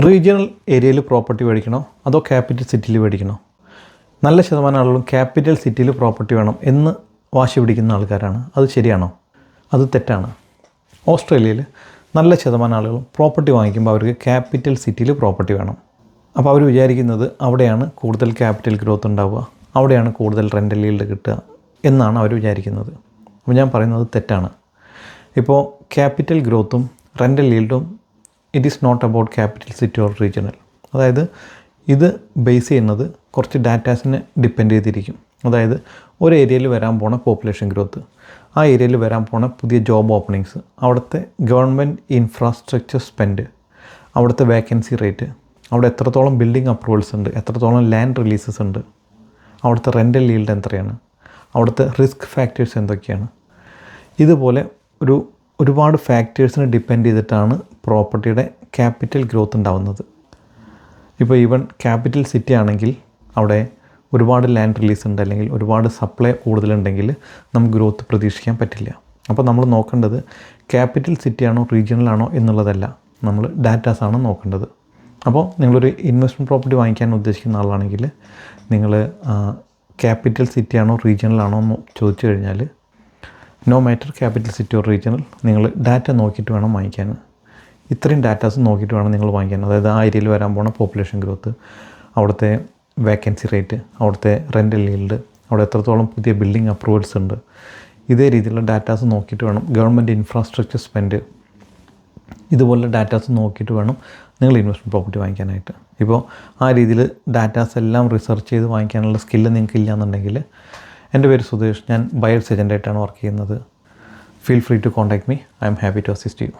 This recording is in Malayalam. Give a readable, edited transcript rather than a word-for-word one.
റീജിയണൽ ഏരിയയിൽ പ്രോപ്പർട്ടി മേടിക്കണോ അതോ ക്യാപിറ്റൽ സിറ്റിയിൽ മേടിക്കണോ? നല്ല ശതമാനം ആളുകളും ക്യാപിറ്റൽ സിറ്റിയിൽ പ്രോപ്പർട്ടി വേണം എന്ന് വാശി പിടിക്കുന്ന ആൾക്കാരാണ്. അത് ശരിയാണോ? അത് തെറ്റാണ്. ഓസ്ട്രേലിയയിൽ നല്ല ശതമാനം ആളുകളും പ്രോപ്പർട്ടി വാങ്ങിക്കുമ്പോൾ അവർക്ക് ക്യാപിറ്റൽ സിറ്റിയിൽ പ്രോപ്പർട്ടി വേണം. അപ്പോൾ അവർ വിചാരിക്കുന്നത് അവിടെയാണ് കൂടുതൽ ക്യാപിറ്റൽ ഗ്രോത്ത് ഉണ്ടാവുക, അവിടെയാണ് കൂടുതൽ റെൻ്റൽ ഈൽഡ് കിട്ടുക എന്നാണ് അവർ വിചാരിക്കുന്നത്. അപ്പോൾ ഞാൻ പറയുന്നത് തെറ്റാണ്. ഇപ്പോൾ ക്യാപിറ്റൽ ഗ്രോത്തും റെൻ്റൽ ഈൽഡും it is not about capital city or regional. അതായത് ഇത് ബേസ് ചെയ്യുന്നത് കുറച്ച് ഡാറ്റാസിനെ ഡിപ്പെൻഡ് ചെയ്തിരിക്കും. അതായത് ഒരു ഏരിയയിൽ വരാൻ പോണ പോപ്പുലേഷൻ ഗ്രോത്ത്, ആ ഏരിയയിൽ വരാൻ പോണ പുതിയ ജോബ് ഓപ്പണിങ്സ്, അവിടുത്തെ ഗവൺമെൻറ് ഇൻഫ്രാസ്ട്രക്ചർ സ്പെൻഡ്, അവിടുത്തെ വേക്കൻസി റേറ്റ്, അവിടെ എത്രത്തോളം ബിൽഡിംഗ് അപ്രൂവൽസ് ഉണ്ട്, എത്രത്തോളം ലാൻഡ് റിലീസസ് ഉണ്ട്, അവിടുത്തെ റെൻ്റൽ ഈൽഡ് എത്രയാണ്, അവിടുത്തെ റിസ്ക് ഫാക്ടേഴ്സ് എന്തൊക്കെയാണ്. ഇതുപോലെ ഒരുപാട് ഫാക്ടേഴ്സിനെ ഡിപ്പെൻഡ് ചെയ്തിട്ടാണ് പ്രോപ്പർട്ടിയുടെ ക്യാപിറ്റൽ ഗ്രോത്ത് ഉണ്ടാവുന്നത്. ഇപ്പോൾ ഈവൻ ക്യാപിറ്റൽ സിറ്റി ആണെങ്കിൽ അവിടെ ഒരുപാട് ലാൻഡ് റിലീസ് ഉണ്ട്, അല്ലെങ്കിൽ ഒരുപാട് സപ്ലൈ കൂടുതലുണ്ടെങ്കിൽ നമുക്ക് ഗ്രോത്ത് പ്രതീക്ഷിക്കാൻ പറ്റില്ല. അപ്പോൾ നമ്മൾ നോക്കേണ്ടത് ക്യാപിറ്റൽ സിറ്റി ആണോ റീജിയണൽ ആണോ എന്നുള്ളതല്ല, നമ്മൾ ഡാറ്റാസാണ് നോക്കേണ്ടത്. അപ്പോൾ നിങ്ങളൊരു ഇൻവെസ്റ്റ്മെൻറ്റ് പ്രോപ്പർട്ടി വാങ്ങിക്കാൻ ഉദ്ദേശിക്കുന്ന ആളാണെങ്കിൽ നിങ്ങൾ ക്യാപിറ്റൽ സിറ്റി ആണോ റീജിയണൽ ആണോ എന്ന് ചോദിച്ചു കഴിഞ്ഞാൽ no matter capital city or regional, നിങ്ങൾ ഡാറ്റ നോക്കിയിട്ട് വേണം വാങ്ങിക്കാൻ. ഇത്രയും ഡാറ്റാസ് നോക്കിയിട്ട് വേണം നിങ്ങൾ വാങ്ങിക്കാൻ. അതായത് ആ ഏരിയയിൽ വരാൻ പോണ പോപ്പുലേഷൻ ഗ്രോത്ത്, അവിടുത്തെ വേക്കൻസി റേറ്റ്, അവിടുത്തെ റെൻ്റൽ ഈൽഡ്, അവിടെ എത്രത്തോളം പുതിയ ബിൽഡിംഗ് അപ്രൂവൽസ് ഉണ്ട്, ഇതേ രീതിയിലുള്ള ഡാറ്റാസ് നോക്കിയിട്ട് വേണം. ഗവൺമെൻറ് ഇൻഫ്രാസ്ട്രക്ചർ സ്പെൻഡ്, ഇതുപോലുള്ള ഡാറ്റാസ് നോക്കിയിട്ട് വേണം നിങ്ങൾ ഇൻവെസ്റ്റ്മെൻറ്റ് പ്രോപ്പർട്ടി വാങ്ങിക്കാനായിട്ട്. ഇപ്പോൾ ആ രീതിയിൽ ഡാറ്റാസ് എല്ലാം റിസർച്ച് ചെയ്ത് വാങ്ങിക്കാനുള്ള സ്കില്ല് നിങ്ങൾക്ക് ഇല്ലയെന്നുണ്ടെങ്കിൽ, എൻ്റെ പേര് സുധേഷ്, ഞാൻ ബയേഴ്സ് ഏജൻ്റായിട്ടാണ് വർക്ക് ചെയ്യുന്നത്. Feel free to contact me. I am happy to assist U.